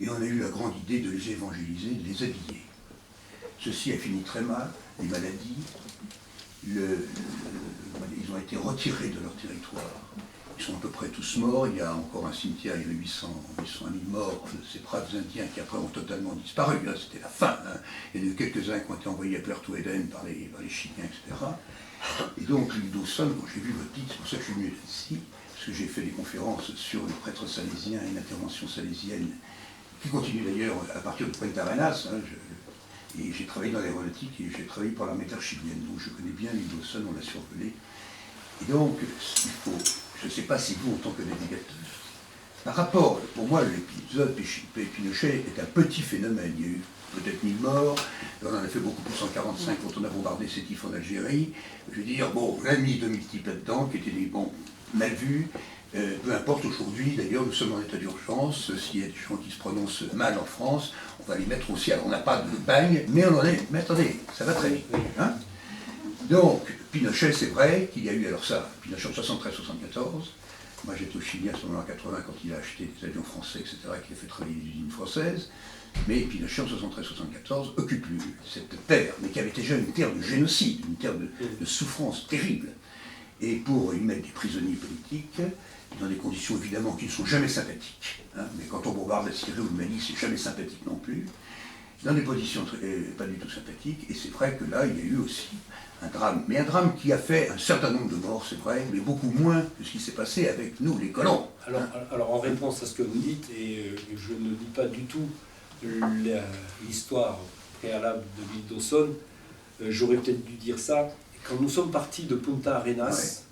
et on a eu la grande idée de les évangéliser, de les habiller. Ceci a fini très mal, les maladies. Ils ont été retirés de leur territoire. Ils sont à peu près tous morts. Il y a encore un cimetière, il y avait 800 000 morts de ces braves Indiens qui après ont totalement disparu. Là, c'était la fin. Hein. Il y en a eu quelques-uns qui ont été envoyés à Puerto Eden par les Chiliens, etc. Et donc, l'île d'Aussonne, quand j'ai vu votre titre, c'est pour ça que je suis venu ici, parce que j'ai fait des conférences sur les prêtres salésiens et l'intervention salésienne, qui continue d'ailleurs à partir de Punta Arenas. Hein, et j'ai travaillé dans l'aéronautique et j'ai travaillé pour l'armée chilienne. Donc je connais bien l'île d'Aussonne, on l'a survolée. Et donc, il faut je ne sais pas si vous, en tant que navigateur, par rapport, pour moi, l'épisode Pinochet est un petit phénomène. Il y a eu peut-être 1000 morts, on en a fait beaucoup plus en 1945 quand on a bombardé Sétif en Algérie. Je veux dire, bon, on a mis 2000 types là-dedans qui étaient des bons mal vus. Peu importe, aujourd'hui, d'ailleurs, nous sommes en état d'urgence. S'il y a des gens qui se prononcent mal en France, on va les mettre aussi. Alors, on n'a pas de bagne, mais on en est. Mais attendez, ça va très vite. Hein. Donc, Pinochet, c'est vrai qu'il y a eu, alors ça, Pinochet en 73-74. Moi, j'étais au Chili à ce moment-là, en 80, quand il a acheté des avions français, etc., qu'il a fait travailler les usines françaises. Mais Pinochet, en 73-74, occupe cette terre, mais qui avait déjà une terre de génocide, une terre de souffrance terrible. Et pour y mettre des prisonniers politiques, dans des conditions évidemment qui ne sont jamais sympathiques. Hein, mais quand on bombarde la Syrie ou le Mali, c'est jamais sympathique non plus. Dans des positions pas du tout sympathiques. Et c'est vrai que là, il y a eu aussi un drame. Mais un drame qui a fait un certain nombre de morts, c'est vrai, mais beaucoup moins que ce qui s'est passé avec nous, les colons. Alors, en réponse à ce que vous dites, et je ne dis pas du tout l'histoire préalable de l'île d'Ossone, j'aurais peut-être dû dire ça. Quand nous sommes partis de Punta Arenas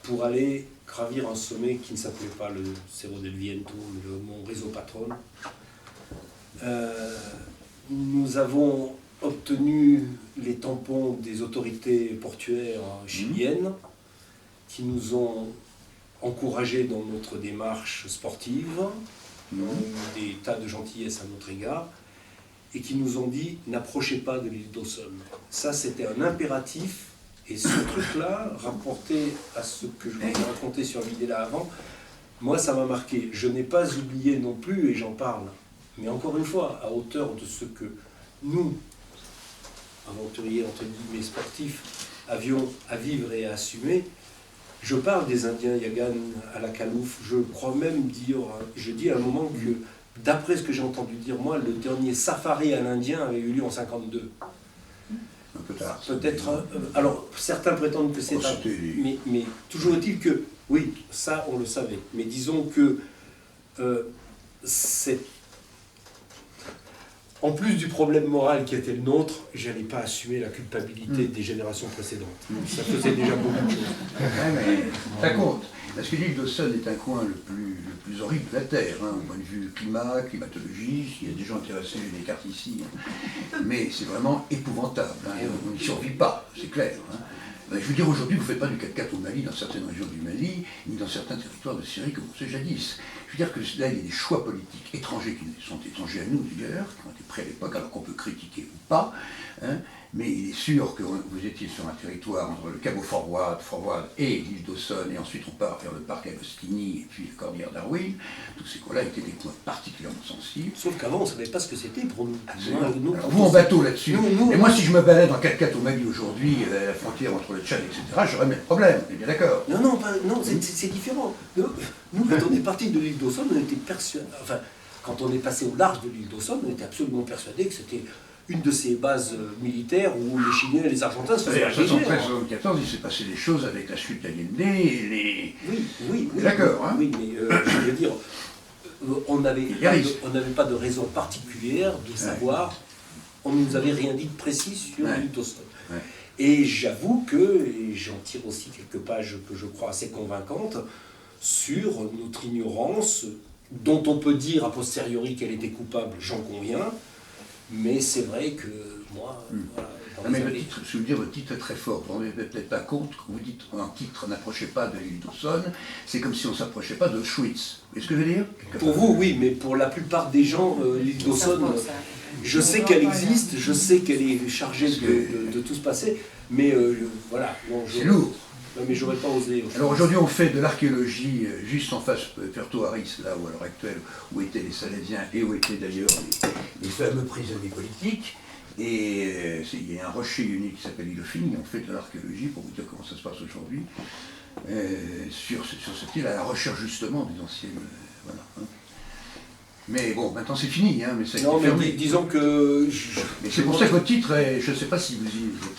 pour aller gravir un sommet qui ne s'appelait pas le Cerro del Viento, mais le mont Riso Patron, nous avons obtenu les tampons des autorités portuaires chiliennes qui nous ont encouragés dans notre démarche sportive, des tas de gentillesse à notre égard, et qui nous ont dit « n'approchez pas de l'île d'Ossone ». Ça, c'était un impératif, et ce truc-là, rapporté à ce que je vous ai raconté sur Videla avant, moi, ça m'a marqué. Je n'ai pas oublié non plus, et j'en parle, mais encore une fois, à hauteur de ce que nous, aventuriers, entre guillemets, sportifs, avions à vivre et à assumer. Je parle des Indiens Yagan à la Calouf. Je crois même dire, je dis à un moment que, d'après ce que j'ai entendu dire moi, le dernier safari à l'Indien avait eu lieu en 52. Un peu tard. Peut-être. Alors, certains prétendent que c'est tard. Mais toujours est-il que, oui, ça on le savait. Mais disons que c'est. En plus du problème moral qui était le nôtre, je n'allais pas assumer la culpabilité des générations précédentes. Ça faisait déjà beaucoup de choses. Ouais, mais ça compte. Parce que l'île d'Ossone est un coin le plus horrible de la Terre, hein, au point de vue climat, climatologie. Il y a des gens intéressés, je les écarte ici. Hein. Mais c'est vraiment épouvantable. Hein. On n'y survit pas, c'est clair. Hein. Je veux dire, aujourd'hui, vous ne faites pas du 4x4 au Mali, dans certaines régions du Mali, ni dans certains territoires de Syrie, comme on sait jadis. Je veux dire que là, il y a des choix politiques étrangers qui sont étrangers à nous, d'ailleurs, qui ont été pris à l'époque, alors qu'on peut critiquer ou pas. Hein, mais il est sûr que vous étiez sur un territoire entre le Cabo Forward et l'île d'Ossone, et ensuite on part vers le parc Agostini et puis la cordillère Darwin. Tous ces coins-là étaient des coins particulièrement sensibles. Sauf qu'avant, on ne savait pas ce que c'était pour nous. Nous, alors, vous en bateau là-dessus. Et moi, si je me balade en 4x4 au Mali aujourd'hui, à la frontière entre le Tchad, etc., j'aurais même problème. On est bien d'accord. Non, c'est différent. Nous, quand on est parti de l'île d'Ossone, on était persuadés. Enfin, quand on est passé au large de l'île d'Ossone, on était absolument persuadés que c'était une de ces bases militaires où les Chiliens et les Argentins se faisaient agresser. En 1973-1974, il s'est passé des choses avec la chute d'Allende et les... Oui. D'accord. Hein. Oui, mais je veux dire, on n'avait pas de raison particulière de savoir. On ne nous avait rien dit de précis sur l'île d'Ossone. Ouais. Et j'avoue que, et j'en tire aussi quelques pages que je crois assez convaincantes, sur notre ignorance, dont on peut dire a posteriori qu'elle était coupable, j'en conviens, mais c'est vrai que moi... Voilà, mais le titre, je veux dire, le titre est très fort. Vous ne vous rendez peut-être pas compte, quand vous dites un titre « N'approchez pas de l'île d'Ossone », c'est comme si on ne s'approchait pas d'Auschwitz. Vous voyez ce que je veux dire? Pour vous, oui, mais pour la plupart des gens, l'île d'Ossone, je sais qu'elle existe, je sais qu'elle est chargée de tout se passer, mais voilà. C'est lourd. Mais j'aurais pas osé. Alors aujourd'hui, on fait de l'archéologie juste en face de Puerto Harris, là où à l'heure actuelle, où étaient les Salésiens et où étaient d'ailleurs les fameux prisonniers politiques. Et il y a un rocher unique qui s'appelle Ilofing, et on fait de l'archéologie, pour vous dire comment ça se passe aujourd'hui, sur cette île, à la recherche justement des anciennes... voilà. Hein. Mais bon, maintenant c'est fini, hein, mais ça a été fermé. Disons que... Mais c'est pour ça que votre titre est, je ne sais pas si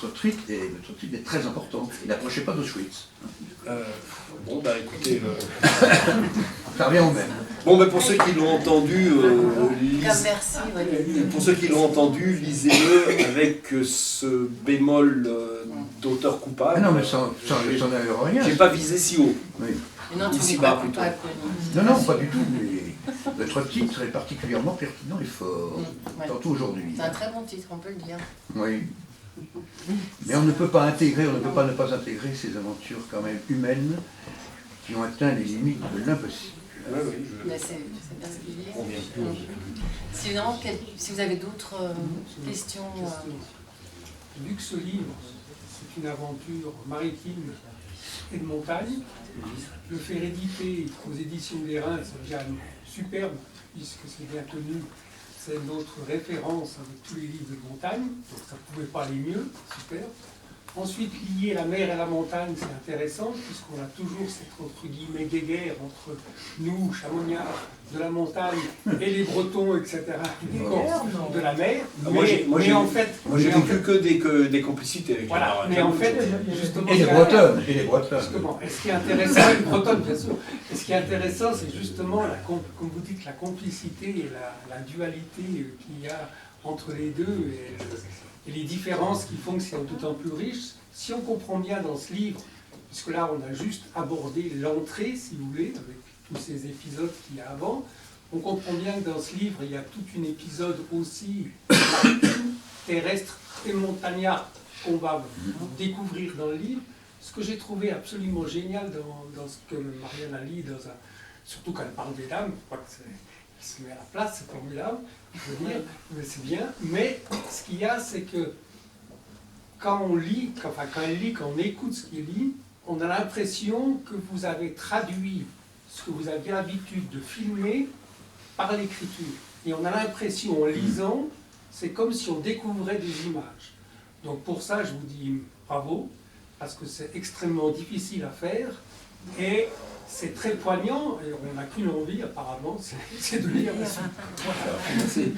votre tweet est très important. N'approchez pas d'Auschwitz. Bon, bah écoutez... Ça revient au même. Bon, ben pour ceux qui l'ont entendu, Merci. pour ceux qui l'ont entendu, lisez-le avec ce bémol d'auteur coupable. Ah non, mais ça n'enlève rien. J'ai pas visé si haut. Oui. Non, tu Ici n'es bas, pas plutôt. coupable. Non, pas du tout. Mais votre titre est particulièrement pertinent et fort, Ouais. surtout aujourd'hui. C'est un très bon titre, on peut le dire. Oui. Mais on ne peut pas intégrer, on ne peut pas ne pas intégrer ces aventures quand même humaines qui ont atteint les limites de l'impossible. Oui, oui, Mais c'est bien ce qu'il dit. on vient. Sinon, si vous avez d'autres questions. Vu que ce livre, c'est une aventure maritime et de montagne, le faire éditer aux éditions des Reins, c'est déjà superbe, puisque c'est bien tenu. C'est notre référence avec tous les livres de montagne, donc ça ne pouvait pas aller mieux, super. Ensuite, lier la mer et la montagne, c'est intéressant, puisqu'on a toujours cette, entre guillemets, guéguerre entre nous, Chamonniards, de la montagne, et les Bretons, etc., de la mer. Moi, j'ai fait, vécu que des complicités avec voilà, les mais en fait, justement... Et les Bretonnes, et les Bretonnes. Justement, et ce qui est intéressant, les Bretonnes, bien sûr, et ce qui est intéressant, c'est justement, comme vous dites, la complicité et la dualité qu'il y a entre les deux, et les différences qui font que c'est d'autant plus riche. Si on comprend bien dans ce livre, puisque là, on a juste abordé l'entrée, si vous voulez, avec tous ces épisodes qu'il y a avant, on comprend bien que dans ce livre, il y a tout un épisode aussi terrestre et montagnard qu'on va découvrir dans le livre. Ce que j'ai trouvé absolument génial dans ce que Marianne a lu, surtout quand elle parle des dames, je crois qu'elle se met à la place, c'est formidable, je veux dire, mais c'est bien. Mais ce qu'il y a, c'est que quand on lit, quand elle lit, quand on écoute ce qu'il lit, on a l'impression que vous avez traduit ce que vous aviez l'habitude de filmer par l'écriture. Et on a l'impression, en lisant, c'est comme si on découvrait des images. Donc pour ça, je vous dis bravo, parce que c'est extrêmement difficile à faire, et c'est très poignant, et on n'a qu'une envie, apparemment, c'est de lire la suite.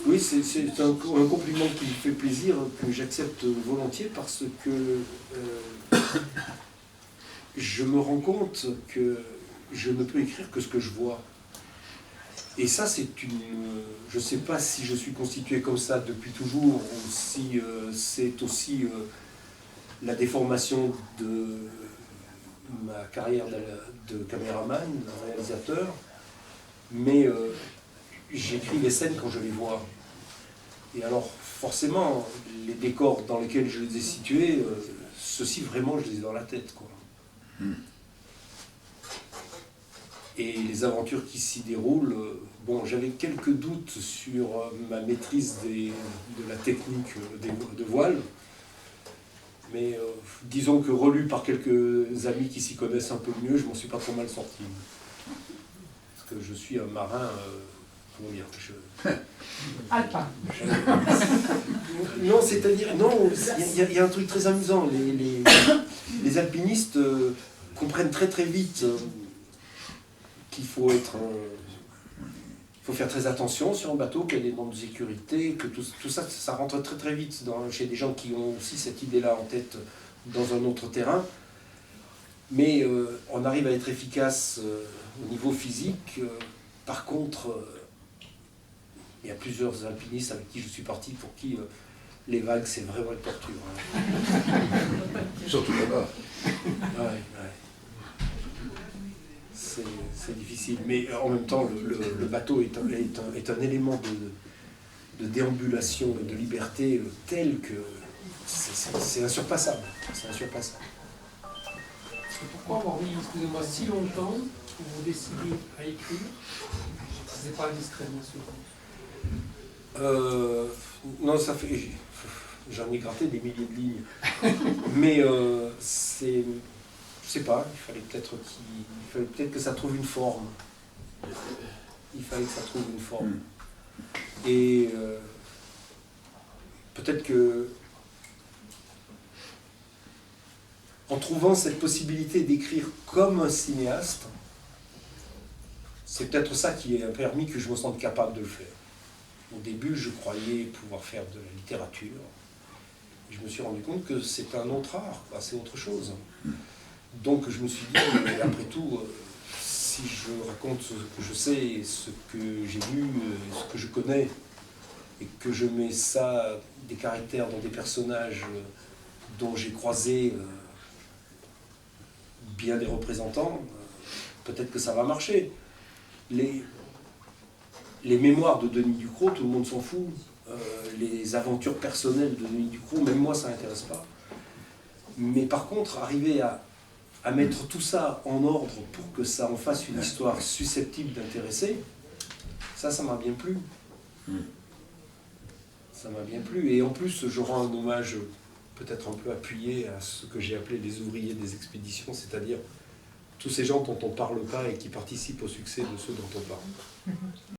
Oui, c'est un compliment qui me fait plaisir, que j'accepte volontiers, parce que je me rends compte que je ne peux écrire que ce que je vois. Et ça, je ne sais pas si je suis constitué comme ça depuis toujours, ou si c'est aussi la déformation de ma carrière de caméraman, de réalisateur, mais j'écris les scènes quand je les vois. Et alors, forcément, les décors dans lesquels je les ai situés, ceux-ci, vraiment, je les ai dans la tête, quoi. Et les aventures qui s'y déroulent, bon, j'avais quelques doutes sur ma maîtrise de la technique de voile, mais disons que relu par quelques amis qui s'y connaissent un peu mieux, je m'en suis pas trop mal sorti. Parce que je suis un marin, comment dire, Alpin. Non, c'est-à-dire, non, il y a un truc très amusant. Les alpinistes comprennent très très vite qu'il faut faire très attention sur un bateau, qu'il y a des normes de sécurité, que tout ça, ça rentre très très vite chez des gens qui ont aussi cette idée-là en tête dans un autre terrain. Mais on arrive à être efficace au niveau physique. Par contre, il y a plusieurs alpinistes avec qui je suis parti pour qui les vagues, c'est vraiment une torture. Surtout là-bas. Ouais. C'est difficile, mais en même temps, le bateau est un élément de déambulation et de liberté tel que c'est insurpassable. C'est insurpassable. Et pourquoi avoir mis, excusez-moi, si longtemps pour vous décider à écrire? Ce n'est pas indiscret, bien sûr. Non, ça fait... J'en ai gratté des milliers de lignes. Mais c'est... Je sais pas, il fallait peut-être que ça trouve une forme. Il fallait que ça trouve une forme. Et peut-être que en trouvant cette possibilité d'écrire comme un cinéaste, c'est peut-être ça qui a permis que je me sente capable de le faire. Au début, je croyais pouvoir faire de la littérature. Je me suis rendu compte que c'est un autre art, c'est autre chose. Donc je me suis dit, mais après tout, si je raconte ce que je sais, ce que j'ai vu, ce que je connais, et que je mets ça, des caractères dans des personnages dont j'ai croisé bien des représentants, peut-être que ça va marcher. Les mémoires de Denis Ducrot, tout le monde s'en fout. Les aventures personnelles de Denis Ducrot, même moi ça m'intéresse pas. Mais par contre, arriver à mettre tout ça en ordre pour que ça en fasse une histoire susceptible d'intéresser, ça m'a bien plu. Ça m'a bien plu. Et en plus, je rends un hommage peut-être un peu appuyé à ce que j'ai appelé les ouvriers des expéditions, c'est-à-dire tous ces gens dont on ne parle pas et qui participent au succès de ceux dont on parle.